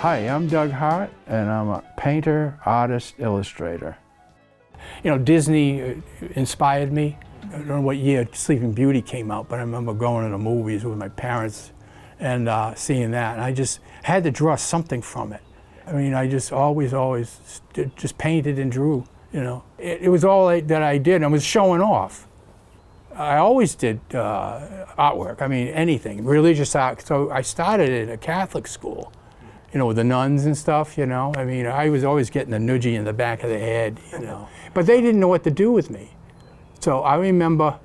Hi, I'm Doug Hart, and I'm a painter, artist, illustrator. You know, Disney inspired me. I don't know what year Sleeping Beauty came out, but I remember going to the movies with my parents and seeing that, and I just had to draw something from it. I mean, I just always just painted and drew, you know. It was all that I did. I was showing off. I always did artwork, I mean, anything, religious art. So I started at a Catholic school, you know, with the nuns and stuff, you know. I mean, I was always getting a nudgy in the back of the head, you know. But they didn't know what to do with me. So I remember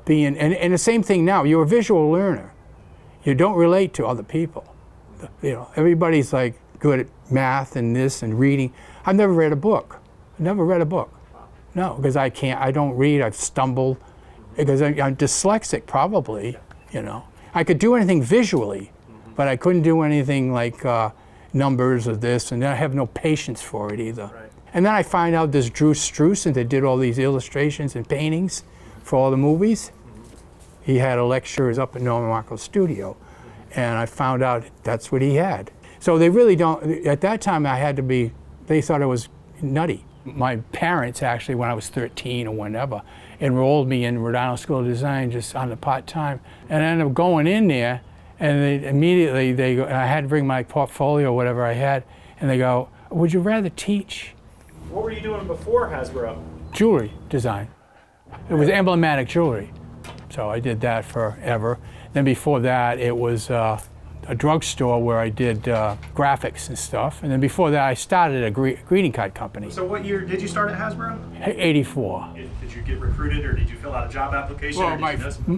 being, and the same thing now, you're a visual learner. You don't relate to other people. You know, everybody's like good at math and this and reading. I've never read a book. Never read a book. No, because I don't read, I've stumbled. Because I'm dyslexic, probably, you know. I could do anything visually, but I couldn't do anything like numbers or this, and I have no patience for it either. Right. And then I find out there's Drew Struzan that did all these illustrations and paintings for all the movies. He had a lecture up at Norman Rocco's studio, and I found out that's what he had. So they really don't, at that time I had to be, they thought I was nutty. My parents actually, when I was 13 or whenever, enrolled me in Rhode Island School of Design just on the part-time. And I ended up going in there, and they go, I had to bring my portfolio, whatever I had, and they go, would you rather teach? What were you doing before Hasbro? Jewelry design. It was emblematic jewelry. So I did that forever. Then before that, it was a drugstore where I did graphics and stuff. And then before that, I started a greeting card company. So what year did you start at Hasbro? 84. Did you get recruited, or did you fill out a job application? Well,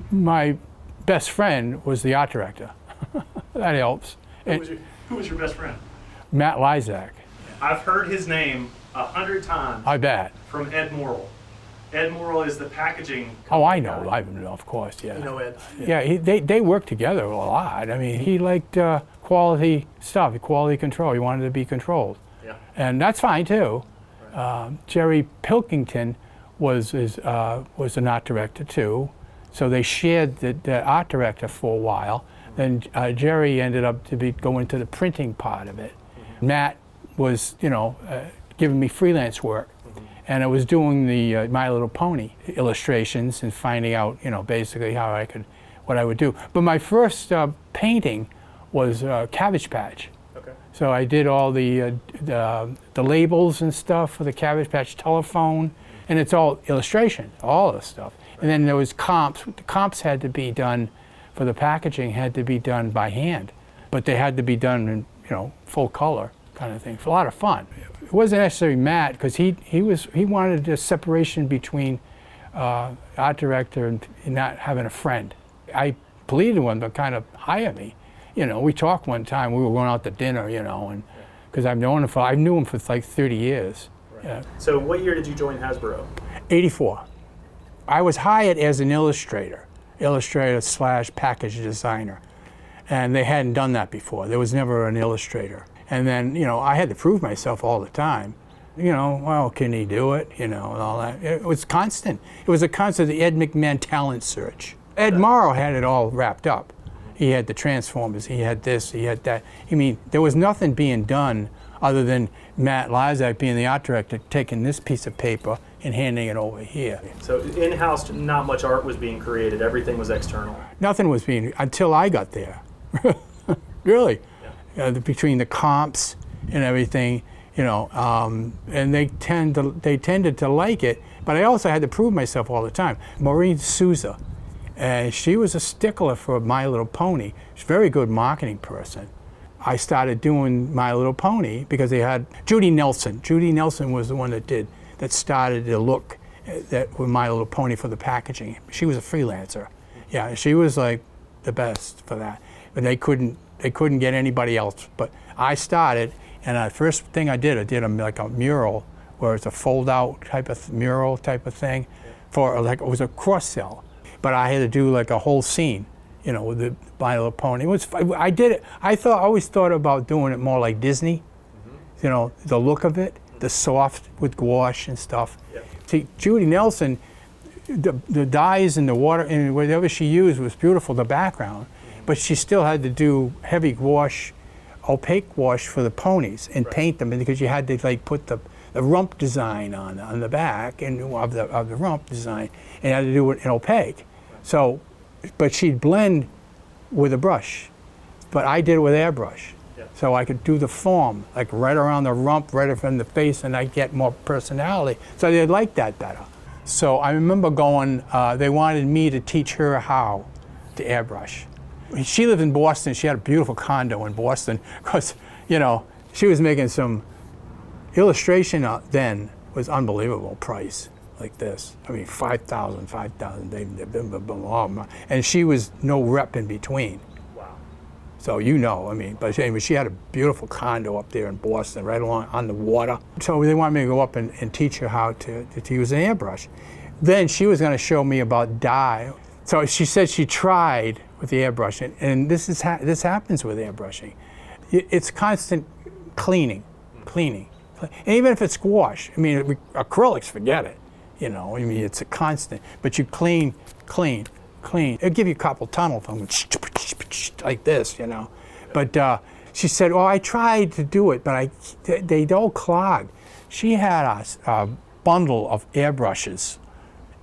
my best friend was the art director. That helps. Who was your best friend? Matt Lysak. I've heard his name 100 times. I bet. From Ed Morrill. Ed Morrill is the packaging. Oh, I know. I know, of course, yeah. You know Ed? Yeah, they worked together a lot. I mean, he liked quality stuff, quality control. He wanted to be controlled. Yeah. And that's fine, too. Right. Jerry Pilkington was an art director, too. So they shared the art director for a while. Then Jerry ended up going to the printing part of it. Mm-hmm. Matt was, you know, giving me freelance work. And I was doing the My Little Pony illustrations and finding out, you know, basically what I would do. But my first painting was Cabbage Patch. Okay. So I did all the labels and stuff for the Cabbage Patch telephone, and it's all illustration, all the stuff. And then there was comps. The comps had to be done for the packaging, had to be done by hand, but they had to be done in, you know, full color kind of thing. It's a lot of fun. It wasn't necessarily Matt, because he wanted a separation between art director and not having a friend. I pleaded with him to kind of hire me. You know, we talked one time, we were going out to dinner, you know, and because I knew him for like 30 years. Right. Yeah. So what year did you join Hasbro? 84. I was hired as an illustrator / package designer, and they hadn't done that before. There was never an illustrator. And then, you know, I had to prove myself all the time. You know, well, can he do it? You know, and all that. It was constant. It was a constant Ed McMahon talent search. Ed Morrow had it all wrapped up. He had the Transformers, he had this, he had that. I mean, there was nothing being done other than Matt Lysak being the art director, taking this piece of paper and handing it over here. So in-house, not much art was being created. Everything was external. Nothing was being, until I got there. Really. Between the comps and everything, you know, and they tended to like it, but I also had to prove myself all the time. Maureen Souza, she was a stickler for My Little Pony. She's a very good marketing person. I started doing My Little Pony because they had Judy Nelson. Judy Nelson was the one that started the look that with My Little Pony for the packaging. She was a freelancer. Yeah, she was like the best for that, but they couldn't get anybody else. But I started, and the first thing I did like a mural, where it's a fold-out type of mural type of thing, for like, it was a cross-sell. But I had to do like a whole scene, you know, with the My Little Pony. I did it. I always thought about doing it more like Disney, you know, the look of it, the soft with gouache and stuff. Yep. See, Judy Nelson, the dyes and the water and whatever she used was beautiful, the background. But she still had to do heavy gouache opaque wash for the ponies and paint them, because you had to like put the rump design on the back and of the rump design, and you had to do it in opaque. So, but she'd blend with a brush, but I did it with airbrush. So I could do the form, like right around the rump, right from the face, and I'd get more personality. So they liked that better. So I remember going, they wanted me to teach her how to airbrush. She lived in Boston. She had a beautiful condo in Boston, because, you know, she was making some illustration then was unbelievable price, like this. I mean, 5,000, and she was no rep in between. So you know, I mean, but anyway, she had a beautiful condo up there in Boston, right along on the water. So they wanted me to go up and teach her how to use an airbrush. Then she was going to show me about dye. So she said she tried with the airbrush, and this happens with airbrushing. It's constant cleaning. And even if it's gouache, I mean, acrylics, forget it. You know, I mean, it's a constant. But you clean. It'll give you a couple tunnel from like this, you know. But she said, "Oh, I tried to do it, but they all clogged." She had a bundle of airbrushes,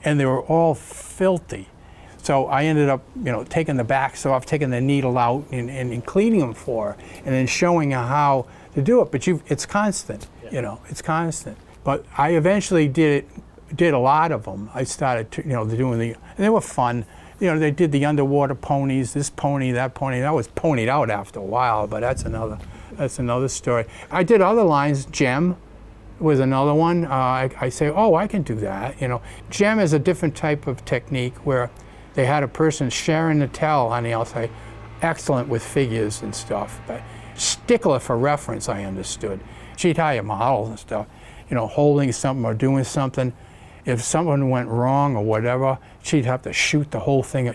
and they were all filthy. So I ended up, you know, taking the backs off, taking the needle out, and cleaning them for her, and then showing her how to do it. But it's constant, you know, it's constant. But I eventually did a lot of them. I started, doing and they were fun. You know, they did the underwater ponies, this pony, that pony. That was ponied out after a while, but that's another story. I did other lines. Gem was another one. I say, oh, I can do that. You know, Gem is a different type of technique where they had a person sharing the towel on the outside, excellent with figures and stuff, but stickler for reference, I understood. She'd hire models and stuff, you know, holding something or doing something. If someone went wrong or whatever, she'd have to shoot the whole thing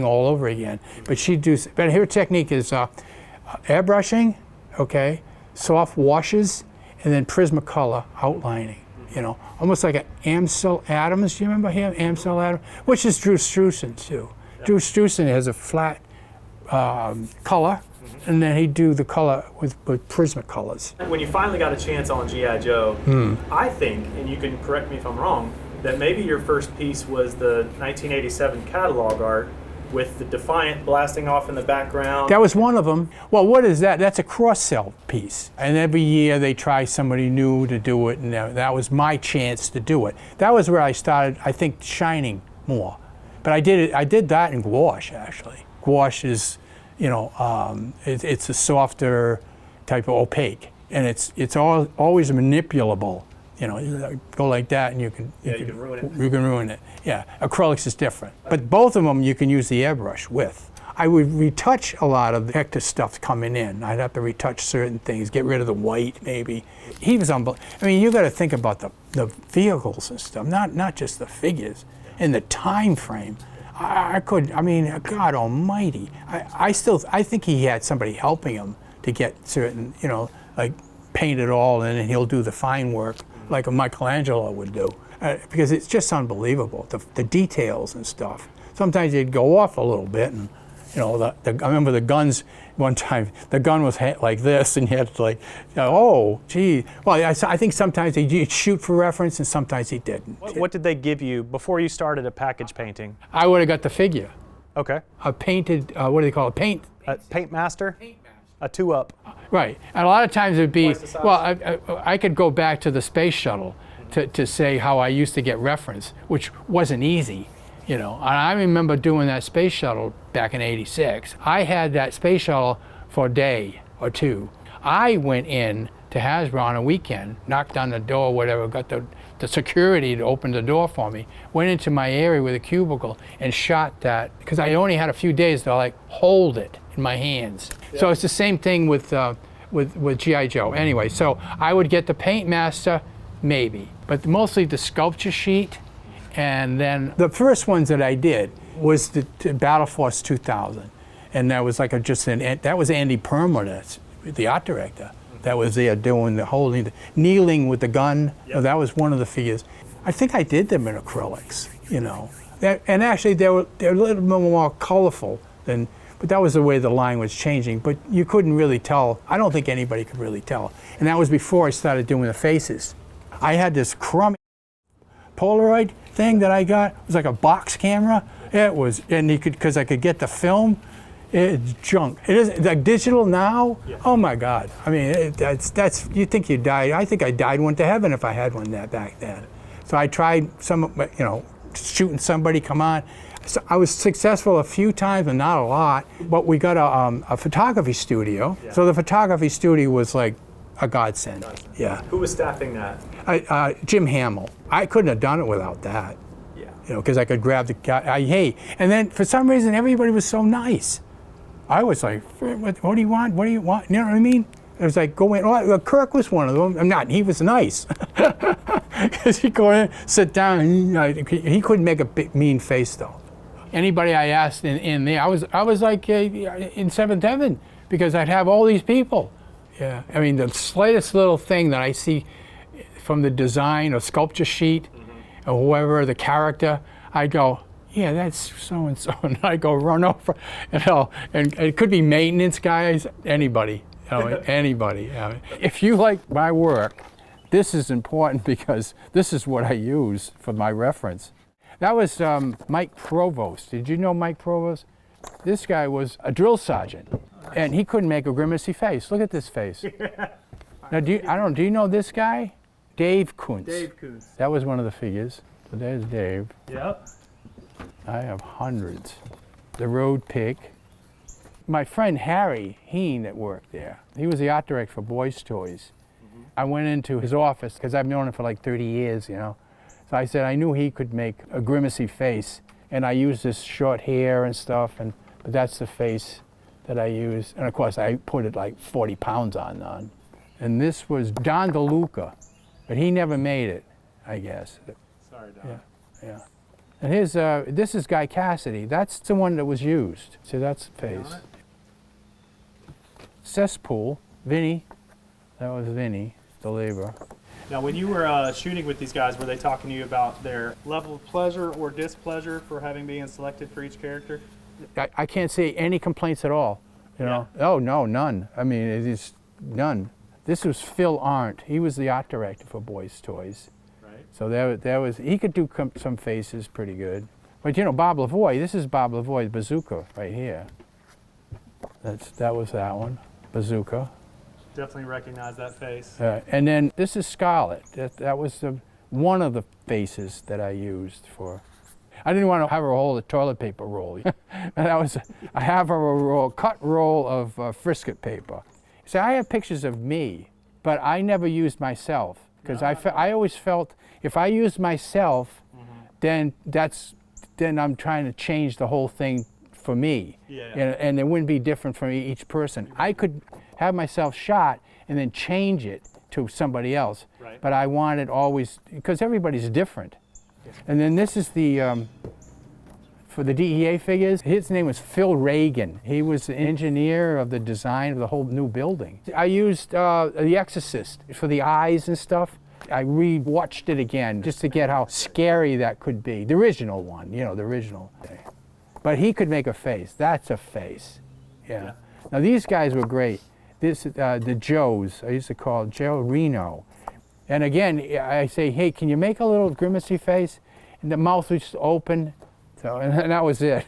all over again. But but her technique is airbrushing, okay, soft washes, and then Prismacolor outlining. You know, almost like an Amsel Adams. Do you remember him, Amsel Adams? Which is Drew Struzan too. Yeah. Drew Struzan has a flat color, and then he'd do the color with Prismacolors. When you finally got a chance on G.I. Joe, I think, and you can correct me if I'm wrong, that maybe your first piece was the 1987 catalog art with the Defiant blasting off in the background. That was one of them. Well, what is that? That's a cross-sell piece. And every year they try somebody new to do it, and that was my chance to do it. That was where I started, I think, shining more. But I did that in gouache, actually. Gouache is, you know, it's a softer type of opaque, and it's always manipulable. You know, you go like that, and you can ruin it. You can ruin it. Yeah, acrylics is different, but both of them you can use the airbrush with. I would retouch a lot of the Hector stuff coming in. I'd have to retouch certain things, get rid of the white maybe. He was unbelievable. I mean, you got to think about the vehicles and stuff, not just the figures, and the time frame. I mean, God Almighty. I think he had somebody helping him to get certain, you know, like paint it all, and then he'll do the fine work like a Michelangelo would do, because it's just unbelievable, the details and stuff. Sometimes they'd go off a little bit, and you know, I remember the guns. One time, the gun was like this, and you had to like, oh, gee. Well, I think sometimes he'd shoot for reference, and sometimes he didn't. What did they give you before you started a package painting? I would have got the figure. Okay. A painted, what do they call it? Paint master? A 2-up. Right. And a lot of times it'd be, well, I could go back to the space shuttle to say how I used to get reference, which wasn't easy, you know. And I remember doing that space shuttle back in '86. I had that space shuttle for a day or two. I went in to Hasbro on a weekend, knocked on the door, whatever, got the security to open the door for me, went into my area with a cubicle and shot that, because I only had a few days to like hold it in my hands. Yeah. So it's the same thing with G.I. Joe. Anyway, so I would get the paint master, maybe, but mostly the sculpture sheet. And then the first ones that I did was the Battle Force 2000, and that was like that was Andy Perlmutter, the art director, that was there doing the holding, kneeling with the gun. Yep. That was one of the figures. I think I did them in acrylics, you know. And actually, they're a little bit more colorful than But that was the way the line was changing. But you couldn't really tell. I don't think anybody could really tell. And that was before I started doing the faces. I had this crummy Polaroid thing that I got. It was like a box camera. It was, and you could, because I could get the film. It's junk. It is like digital now. Yeah. Oh my God! I mean, that's. You think you died? I think I died, went to heaven if I had one that back then. So I tried shooting somebody. Come on. So I was successful a few times, but not a lot. But we got a photography studio. Yeah. So the photography studio was like a godsend. Yeah. Who was staffing that? Jim Hamill. I couldn't have done it without that. Yeah. Because I could grab the guy. And then for some reason everybody was so nice. I was like, what do you want? What do you want? You know what I mean? It was like, go in. Well, Kirk was one of them. I'm not. He was nice. Because he'd go in, sit down, and he couldn't make a big, mean face, though. Anybody I asked in there, I was like in seventh heaven, because I'd have all these people. Yeah. I mean, the slightest little thing that I see from the design or sculpture sheet, or whoever, the character, I go, yeah, that's so-and-so, and I go run over, and it could be maintenance guys, anybody, anybody. If you like my work, this is important because this is what I use for my reference. That was Mike Provost. Did you know Mike Provost? This guy was a drill sergeant, and he couldn't make a grimacy face. Look at this face. Now, do you know this guy? Dave Kuntz. Dave Kuntz. That was one of the figures. So there's Dave. Yep. I have hundreds. The Road Pig. My friend Harry Heen that worked there, he was the art director for Boys Toys. I went into his office, because I've known him for like 30 years, So I said I knew he could make a grimacy face, and I used this short hair and stuff, but that's the face that I used. And of course I put it like 40 pounds on. And this was Don DeLuca, but he never made it, I guess. Sorry, Don. Yeah. And this is Guy Cassidy. That's the one that was used. So that's the face. Cesspool, Vinny. That was Vinny, the labor. Now, when you were shooting with these guys, were they talking to you about their level of pleasure or displeasure for having been selected for each character? I can't say any complaints at all. You know? Oh no, none. I mean, it is none. This was Phil Arndt. He was the art director for Boys Toys. So there was, he could do some faces pretty good. But Bob Lavoie, this is Bob Lavoie, the Bazooka, right here. That was that one, Bazooka. Definitely recognize that face. And then this is Scarlet. That was one of the faces that I used for. I didn't want to have her hold a toilet paper roll. I have a cut roll of frisket paper. So I have pictures of me, but I never used myself. Because I always felt if I used myself, then I'm trying to change the whole thing for me. Yeah. And it wouldn't be different for each person. I could have myself shot and then change it to somebody else. Right. But I wanted always, because everybody's different. Yeah. And then this is the, for the DEA figures, his name was Phil Reagan. He was the engineer of the design of the whole new building. I used The Exorcist for the eyes and stuff. I re-watched it again just to get how scary that could be. The original one, the original. But he could make a face. That's a face. Yeah. Now these guys were great. This, the Joes, I used to call Joe Reno. And again, I say, hey, can you make a little grimacy face? And the mouth was just open. So, and that was it.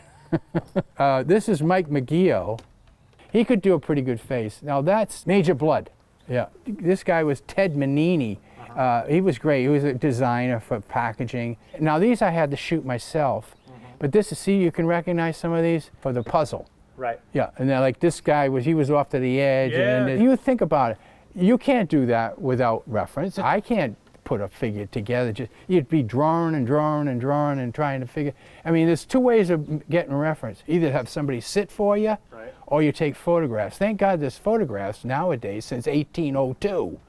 This is Mike McGeough. He could do a pretty good face. Now that's Major Blood. Yeah. This guy was Ted Manini. He was great. He was a designer for packaging. Now these I had to shoot myself. But this is, see, you can recognize some of these for the puzzle. Right. Yeah, and then like this guy he was off to the edge. Yeah. And you think about it, you can't do that without reference. I can't put a figure together. You'd be drawing and drawing and drawing and trying to figure. I mean, there's two ways of getting reference. Either have somebody sit for you, or you take photographs. Thank God there's photographs nowadays since 1802.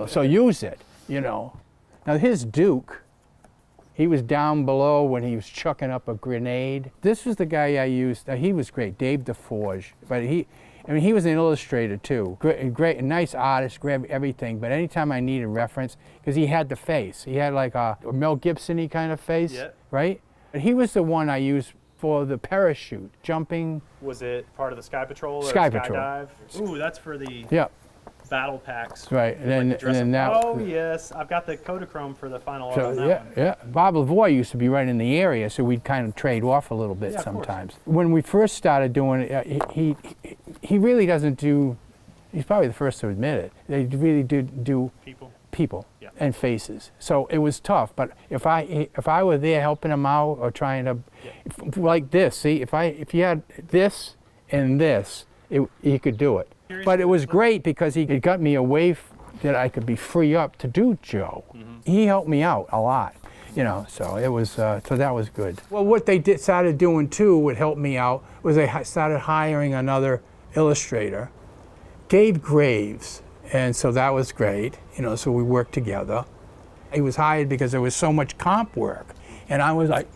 So use it. Now his Duke, he was down below when he was chucking up a grenade. This was the guy I used. He was great, Dave DeForge. But he was an illustrator too. Great, nice artist, great everything. But anytime I needed reference, because he had the face. He had like a Mel Gibson-y kind of face, right? But he was the one I used for the parachute, jumping. Was it part of the Sky Patrol or Sky Patrol. Skydive? Ooh, that's for the Yeah, battle packs. right. And then that. Oh yes, I've got the Kodachrome for the final art So on that yeah, one. yeah. Bob Lavoie used to be right in the area, so we'd kind of trade off a little bit Yeah, of course. sometimes. When we first started doing it, he really doesn't do. He's probably the first to admit it. They really do people Yeah. and faces. So it was tough. But if I were there helping him out or trying to, like this, see, if you had this and this, he could do it. But it was great because he got me away that I could be free up to do Joe. He helped me out a lot, you know. So it was so that was good. Well, what they started doing too would help me out was they started hiring another illustrator, Dave Graves, and so that was great, you know. So we worked together. He was hired because there was so much comp work, and I was like,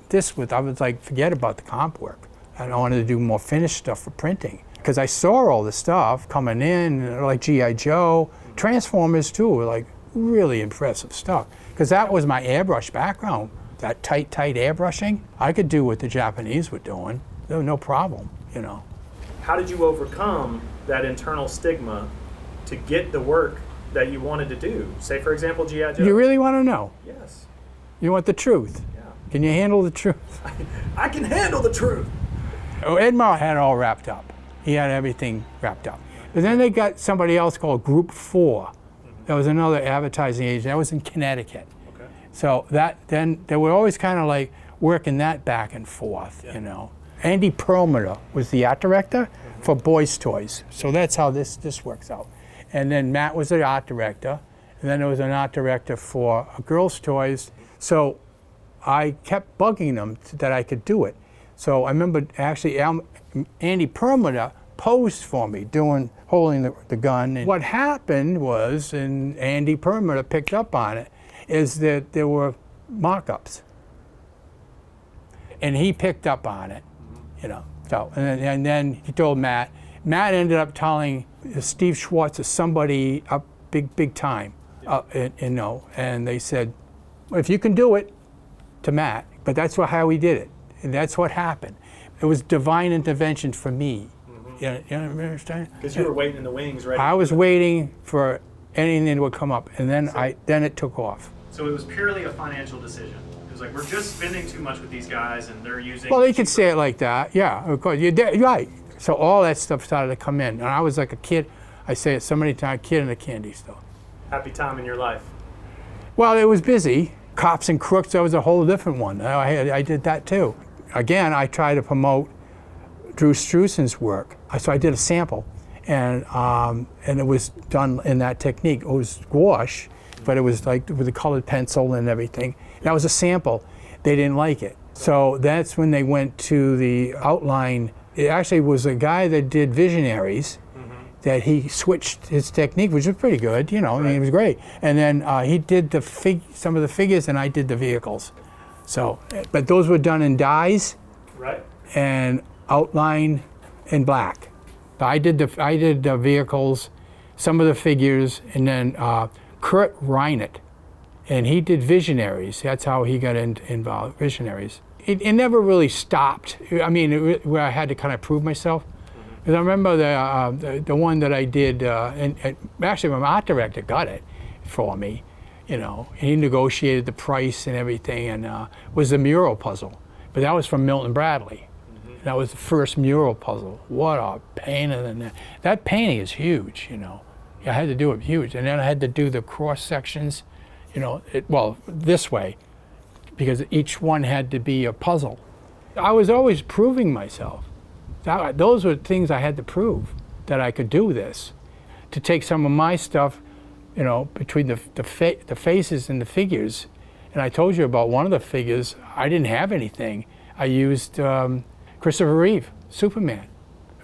forget about the comp work. I wanted to do more finished stuff for printing. Because I saw all the stuff coming in, like G.I. Joe, Transformers too, were like really impressive stuff. Because that was my airbrush background, that tight airbrushing. I could do what the Japanese were doing, no problem, you know. How did you overcome that internal stigma to get the work that you wanted to do? Say, for example, G.I. Joe. You really want to know? Yes. You want the truth? Yeah. Can you handle the truth? I can handle the truth. Oh, Edmar had it all wrapped up. He had everything wrapped up. But then they got somebody else called Group 4. That was another advertising agent. That was in Connecticut. Okay. So then they were always kind of like working that back and forth, you know. Andy Perlmutter was the art director for Boys Toys. So that's how this works out. And then Matt was the art director. And then there was an art director for Girls Toys. So I kept bugging them that I could do it. So I remember actually Andy Perlmutter posed for me holding the gun. And what happened was, and Andy Perlmutter picked up on it, is that there were mock-ups. And he picked up on it, you know. So, and then he told Matt. Matt ended up telling Steve Schwartz or somebody up big time, you know, and they said, well, if you can do it, to Matt. But that's how he did it. And that's what happened. It was divine intervention for me. You understand? Because you were waiting in the wings, right? I was waiting for anything that would come up, and then then it took off. So it was purely a financial decision. It was like, we're just spending too much with these guys, and they're using. Well, you could say it like that, yeah. Of course, you're right. So all that stuff started to come in, and I was like a kid. I say it so many times, kid in a candy store. Happy time in your life. Well, it was busy. Cops and Crooks, that was a whole different one. I did that too. Again, I tried to promote Drew Struzan's work. So I did a sample, and it was done in that technique. It was gouache, but it was like with a colored pencil and everything. That was a sample. They didn't like it. So that's when they went to the outline. It actually was a guy that did Visionaries, that he switched his technique, which was pretty good, you know, I mean, it was great. And then he did some of the figures, and I did the vehicles. So, but those were done in dyes, Right. and outline in black. I did the vehicles, some of the figures, and then Kurt Reinert, and he did Visionaries. That's how he got involved, Visionaries. It never really stopped. I mean, where I had to kind of prove myself. Because I remember the one that I did, and actually my art director got it for me, you know. And he negotiated the price and everything, and was the mural puzzle. But that was from Milton Bradley. That was the first mural puzzle. What a pain in the neck. That painting is huge, you know. I had to do it huge. And then I had to do the cross sections, you know, well, this way, because each one had to be a puzzle. I was always proving myself. Those were things I had to prove, that I could do this. To take some of my stuff, you know, between the faces and the figures. And I told you about one of the figures, I didn't have anything. I used Christopher Reeve, Superman,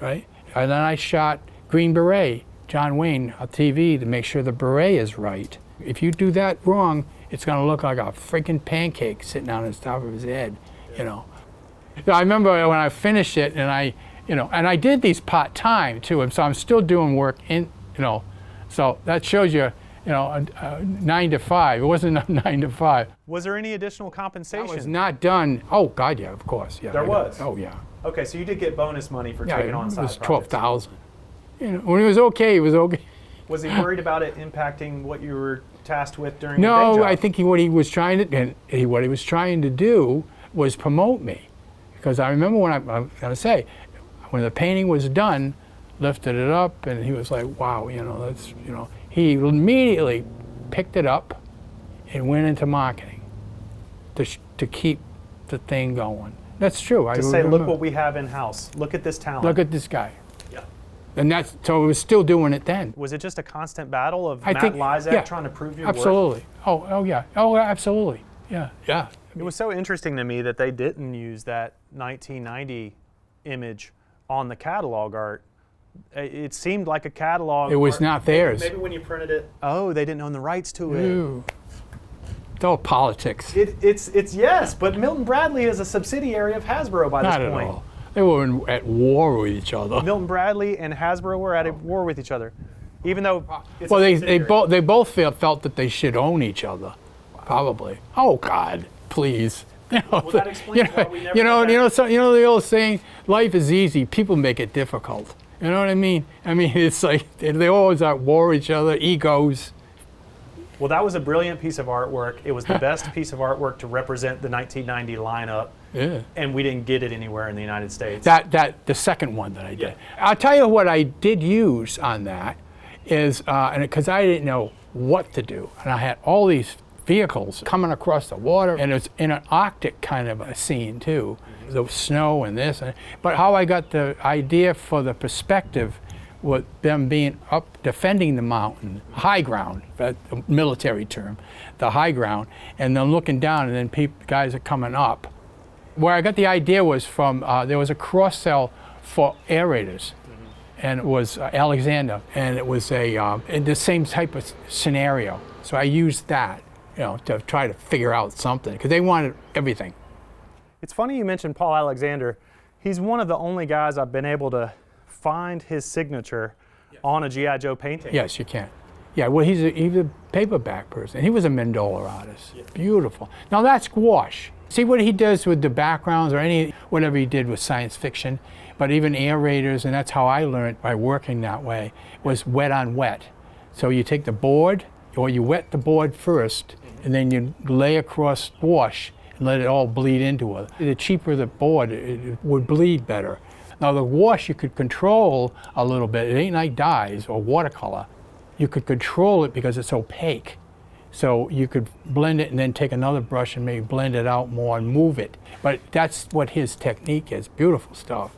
right? And then I shot Green Beret, John Wayne, on TV to make sure the beret is right. If you do that wrong, it's gonna look like a freaking pancake sitting on the top of his head, you know. I remember when I finished it, and I did these part-time too, and so I'm still doing work in, you know, so that shows you a 9 to 5. It wasn't a 9 to 5. Was there any additional compensation? It was not done. Oh God, yeah, of course, yeah. There was? Oh yeah. Okay, so you did get bonus money for Yeah, taking on it side was projects. 12,000. When it was okay, it was okay. Was he worried about it impacting what you were tasked with during your day No, job? I think what he was trying to do was promote me, because I remember when I'm gonna say, when the painting was done, lifted it up, and he was like, "Wow, that's He immediately picked it up and went into marketing to keep the thing going. That's true. To say, look what we have in house. Look at this talent. Look at this guy. Yeah. And so it was still doing it then. Was it just a constant battle of I Matt think, Lysak yeah, trying to prove your worth? absolutely. Oh yeah. Oh, absolutely. Yeah. Yeah. It was so interesting to me that they didn't use that 1990 image on the catalog art. It seemed like a catalog. It was art. not theirs. Maybe when you printed it. Oh, they didn't own the rights to it. Ew. It's all politics. It's yes, but Milton Bradley is a subsidiary of Hasbro by this Not at point. all. They were at war with each other. Milton Bradley and Hasbro were at war with each other, even though. It's Well, a they subsidiary. both felt that they should own each other. Probably. Oh God, please. Well, that explains why we never The old saying, life is easy, people make it difficult. You know what I mean? I mean, it's like they always at war with each other, egos. Well, that was a brilliant piece of artwork. It was the best piece of artwork to represent the 1990 lineup, Yeah. and we didn't get it anywhere in the United States. The second one that I did. Yeah. I'll tell you what I did use on that is, because I didn't know what to do, and I had all these vehicles coming across the water, and it's in an Arctic kind of a scene too, the snow and this. But how I got the idea for the perspective with them being up defending the mountain, high ground, that's a military term, the high ground, and then looking down, and then guys are coming up. Where I got the idea was from, there was a cross cell for aerators, and it was Alexander, and it was the same type of scenario. So I used that, to try to figure out something, because they wanted everything. It's funny you mentioned Paul Alexander. He's one of the only guys I've been able to find his signature on a G.I. Joe painting. Yes, you can. Yeah, well, he's a paperback person. He was a mandola artist. Yeah. Beautiful. Now that's gouache. See what he does with the backgrounds or whatever he did with science fiction, but even aerators, and that's how I learned by working that way, was wet on wet. So you take the board, or you wet the board first, and then you lay across gouache and let it all bleed into it. The cheaper the board, it would bleed better. Now the gouache you could control a little bit. It ain't like dyes or watercolor. You could control it because it's opaque. So you could blend it and then take another brush and maybe blend it out more and move it. But that's what his technique is. Beautiful stuff.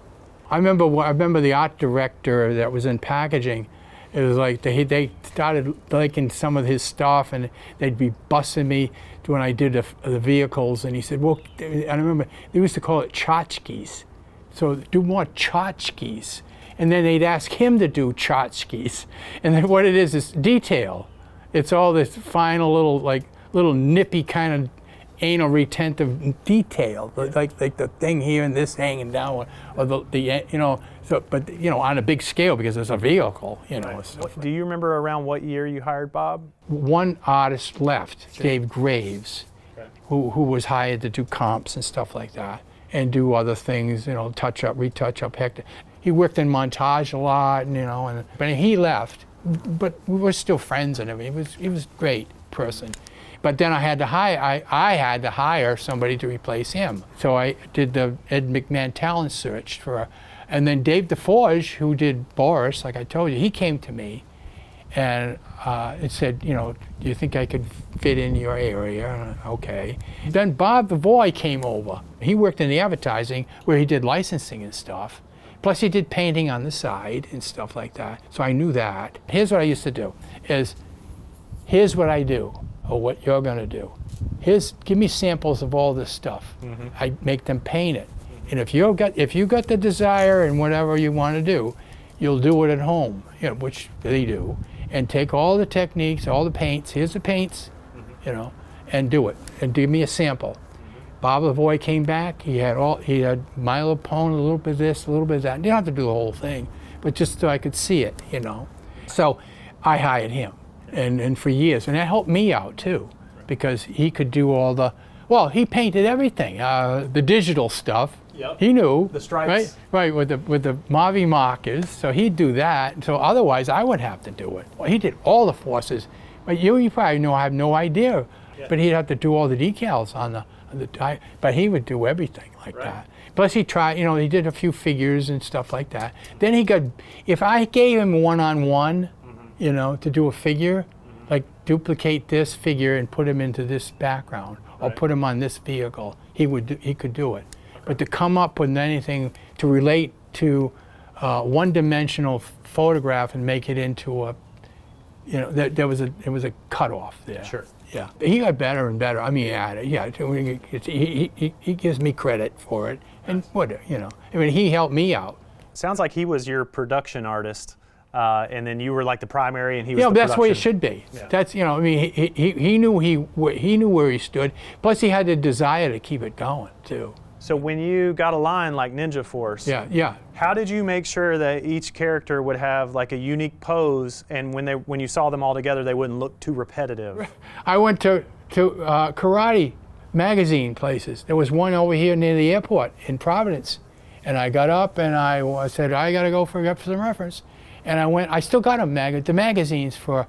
I remember the art director that was in packaging. It was like they started liking some of his stuff, and they'd be busting me when I did the vehicles. And he said, well, and I remember they used to call it tchotchkes. So do more tchotchkes. And then they'd ask him to do tchotchkes. And then what it is detail. It's all this final little nippy kind of anal retentive detail, like the thing here and this hanging down, or but on a big scale because it's a vehicle, Right. Stuff. Do you remember around what year you hired Bob? One artist left, Dave Graves, Okay. who was hired to do comps and stuff like that, and do other things, touch up, retouch up. He worked in montage a lot, but he left. But we were still friends and everything. He was a great person. But then I had to hire somebody to replace him. So I did the Ed McMahon talent search and then Dave DeForge, who did Boris, like I told you, he came to me and it said, do you think I could fit in your area? Okay. Then Bob the Boy came over. He worked in the advertising where he did licensing and stuff. Plus he did painting on the side and stuff like that. So I knew that. Here's what I used to do here's what I do, or what you're gonna do. Give me samples of all this stuff. Mm-hmm. I make them paint it. And if you got the desire and whatever you wanna do, you'll do it at home, which they do. And take all the techniques, all the paints, here's the paints, and do it. And give me a sample. Bob Lavoie came back. He had Milo Pone, a little bit of this, a little bit of that. You don't have to do the whole thing, but just so I could see it, So I hired him. and for years. And that helped me out too, because he could do all the, well, he painted everything, the digital stuff. Yep. He knew. The stripes. Right, with the Mavi markers, so he'd do that. So otherwise I would have to do it. Well, he did all the forces. But you probably know, I have no idea. Yeah. But he'd have to do all the decals on the tie. But he would do everything like that. Plus he tried, you know, he did a few figures and stuff like that. Then he got, if I gave him one-on-one, you know, to do a figure, like duplicate this figure and put him into this background, or put him on this vehicle, he could do it. But to come up with anything to relate to one-dimensional photograph and make it into a, you know, there was a cutoff there. Sure. Yeah. He got better and better. I mean, he gives me credit for it, and what, you know, I mean, he helped me out. Sounds like he was your production artist, and then you were like the primary, and he was. Yeah, the that's production. what it should be. Yeah. That's, you know, I mean, he knew where he stood. Plus, he had the desire to keep it going too. So when you got a line like Ninja Force, yeah. How did you make sure that each character would have like a unique pose, and when you saw them all together, they wouldn't look too repetitive? I went to karate magazine places. There was one over here near the airport in Providence, and I got up and I said, I got to go for some reference, and I went. I still got the magazines for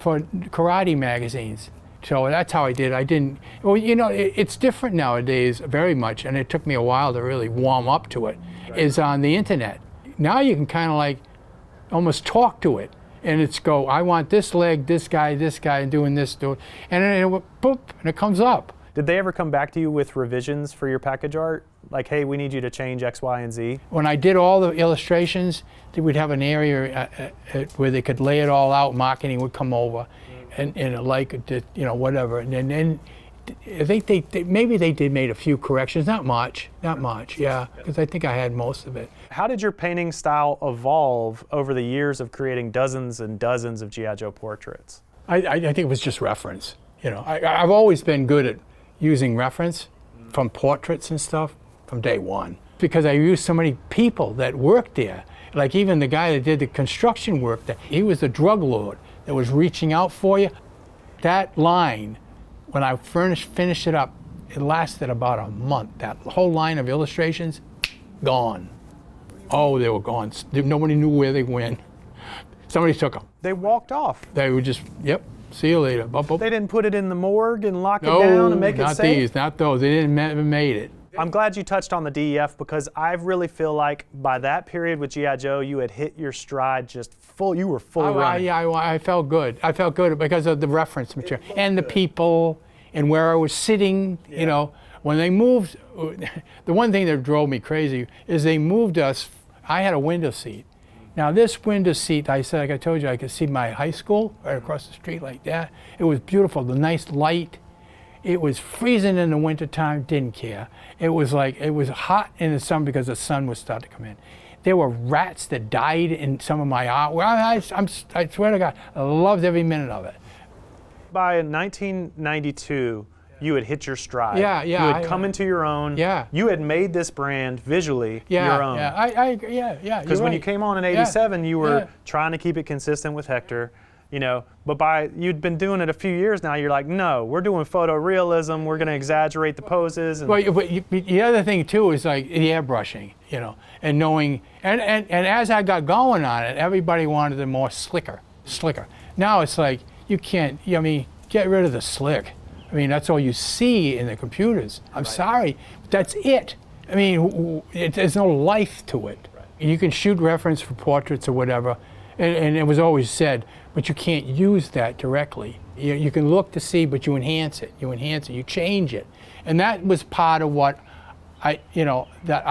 karate magazines. So that's how I did. I didn't. Well, you know, it's different nowadays very much, and it took me a while to really warm up to it. Is on the internet. Now you can kind of like almost talk to it, and it's go, I want this leg, this guy, and doing this, and then boop, and it comes up. Did they ever come back to you with revisions for your package art? Like, hey, we need you to change X, Y, and Z? When I did all the illustrations, we'd have an area where they could lay it all out. Marketing would come over, and like, you know, whatever. And then I think maybe they made a few corrections. Not much. Yeah, because I think I had most of it. How did your painting style evolve over the years of creating dozens and dozens of G.I. Joe portraits? I think it was just reference. You know, I've always been good at using reference from portraits and stuff from day one, because I used so many people that worked there. Like even the guy that did the construction work, that he was a drug lord that was reaching out for you. That line, when I finished it up, it lasted about a month. That whole line of illustrations, gone. Oh, they were gone. Nobody knew where they went. Somebody took them. They walked off. They were just, yep, see you later. They didn't put it in the morgue and lock it down and make it safe? No, not these, not those. They didn't ever made it. I'm glad you touched on the DEF, because I really feel like by that period with G.I. Joe, you had hit your stride just full. You were full running. I felt good. I felt good because of the reference material and the people and where I was sitting. Yeah. You know, when they moved, the one thing that drove me crazy is they moved us. I had a window seat. Now this window seat, I said, like I told you, I could see my high school right across the street like that. It was beautiful, the nice light. It was freezing in the wintertime, didn't care. It was like, it was hot in the summer because the sun was starting to come in. There were rats that died in some of my art. Well, I swear to God, I loved every minute of it. By 1992, you had hit your stride. Yeah. You had come into your own. Yeah. You had made this brand visually your own. Yeah. Because when you came on in '87, you were trying to keep it consistent with Hector, you know. But you'd been doing it a few years now. You're like, no, we're doing photorealism. We're going to exaggerate the poses. And well, but the other thing too is like the airbrushing, you know, and knowing. And as I got going on it, everybody wanted it more slicker. Now it's like you can't. I mean, get rid of the slick. I mean, that's all you see in the computers. I'm sorry, but that's it. I mean, there's no life to it. Right. You can shoot reference for portraits or whatever, and it was always said, but you can't use that directly. You can look to see, but you enhance it, you change it. And that was part of what I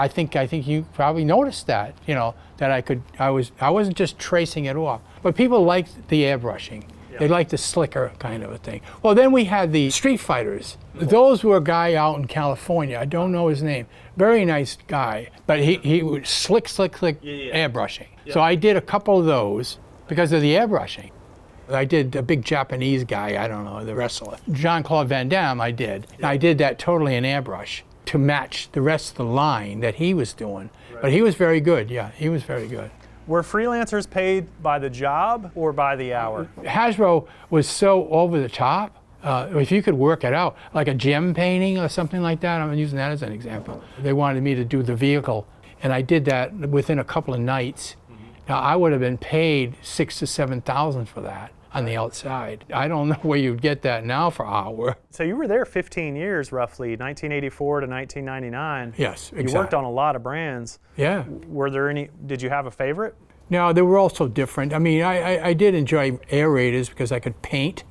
think you probably noticed that, you know, that I wasn't just tracing it off. But people liked the airbrushing. They liked the slicker kind of a thing. Well, then we had the Street Fighters. Those were a guy out in California. I don't know his name. Very nice guy, but he was slick airbrushing. Yeah. So I did a couple of those because of the airbrushing. I did a big Japanese guy, I don't know, the wrestler. Jean-Claude Van Damme I did. Yeah. I did that totally in airbrush to match the rest of the line that he was doing. Right. But he was very good, he was very good. Were freelancers paid by the job or by the hour? Hasbro was so over the top. If you could work it out, like a gem painting or something like that, I'm using that as an example. They wanted me to do the vehicle, and I did that within a couple of nights. Now, I would have been paid $6,000 to $7,000 for that on the outside. I don't know where you'd get that now for hour. So you were there 15 years, roughly, 1984 to 1999. Yes, exactly. You worked on a lot of brands. Yeah. Were there any, did you have a favorite? No, they were also different. I mean, I did enjoy aerators because I could paint.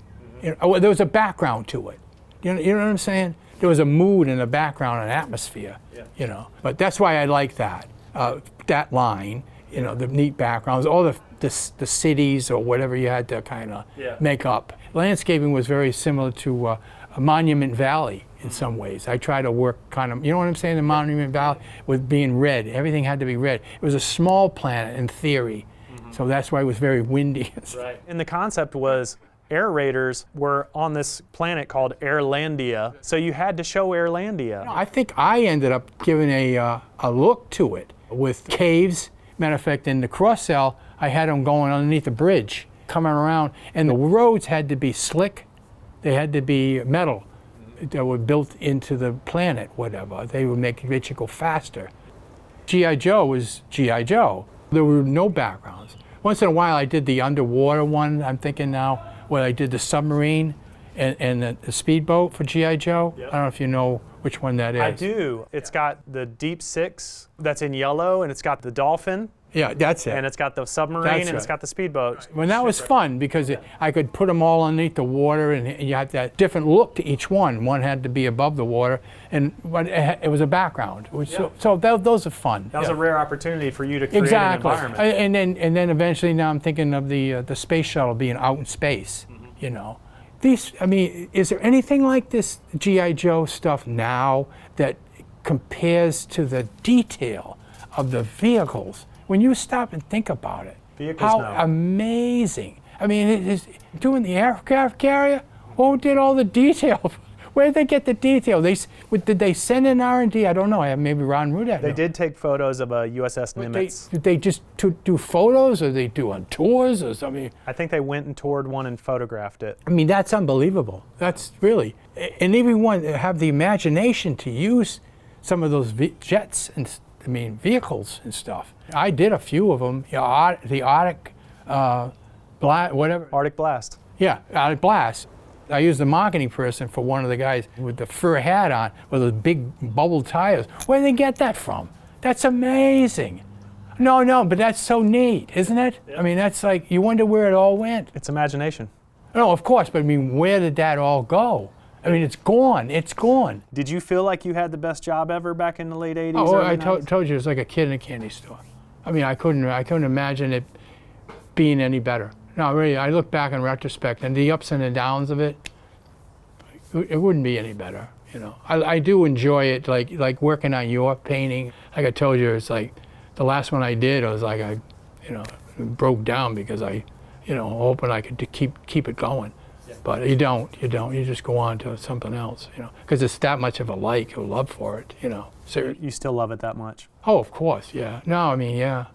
You know, there was a background to it. You know what I'm saying? There was a mood and a background and atmosphere, you know. But that's why I like that, that line, you know, the neat backgrounds, all the cities or whatever you had to kind of make up. Landscaping was very similar to a Monument Valley in some ways. I try to work kind of, you know what I'm saying, the Monument Valley with being red. Everything had to be red. It was a small planet in theory, so that's why it was very windy. Right. And the concept was air raiders were on this planet called Airlandia, so you had to show Airlandia. I think I ended up giving a look to it with caves. Matter of fact, in the cross-sell, I had them going underneath the bridge, coming around, and the roads had to be slick. They had to be metal that were built into the planet, whatever. They would make you go faster. G.I. Joe was G.I. Joe. There were no backgrounds. Once in a while, I did the underwater one, I'm thinking now, where I did the submarine and the speedboat for G.I. Joe. I don't know if you know which one that is. I do. It's got the Deep Six that's in yellow, and it's got the dolphin. Yeah, that's it. And it's got the submarine, and it's got the speedboat. Well, that was fun because I could put them all underneath the water, and you had that different look to each one. One had to be above the water, but it was a background. So those are fun. That was a rare opportunity for you to create an environment. And then eventually now I'm thinking of the space shuttle being out in space, you know. I mean, is there anything like this G.I. Joe stuff now that compares to the detail of the vehicles? When you stop and think about it, how amazing. I mean, doing the aircraft carrier, who did all the detail? Where did they get the detail? Did they send in R&D? I don't know. Maybe Ron Rudat. They did take photos of a USS Nimitz. Did they just do photos, or they do on tours or something? I think they went and toured one and photographed it. I mean, that's unbelievable. That's really, and everyone have the imagination to use some of those jets and vehicles and stuff. I did a few of them. The Arctic, whatever. Arctic Blast. Yeah, Arctic Blast. I used the marketing person for one of the guys with the fur hat on with those big bubble tires. Where did they get that from? That's amazing. No, but that's so neat, isn't it? Yeah. I mean, that's like, you wonder where it all went. It's imagination. No, of course, but I mean, where did that all go? I mean, it's gone. It's gone. Did you feel like you had the best job ever back in the late 80s? Oh, I told you, it was like a kid in a candy store. I mean, I couldn't imagine it being any better. No, really, I look back in retrospect, and the ups and the downs of it, it wouldn't be any better, you know. I do enjoy it, like working on your painting. Like I told you, it's like the last one I did, I was like, broke down because hoping I could keep it going. Yeah. But you don't. You just go on to something else, you know, because it's that much of a love for it, you know. So you still love it that much? Oh, of course, yeah. No, I mean, yeah.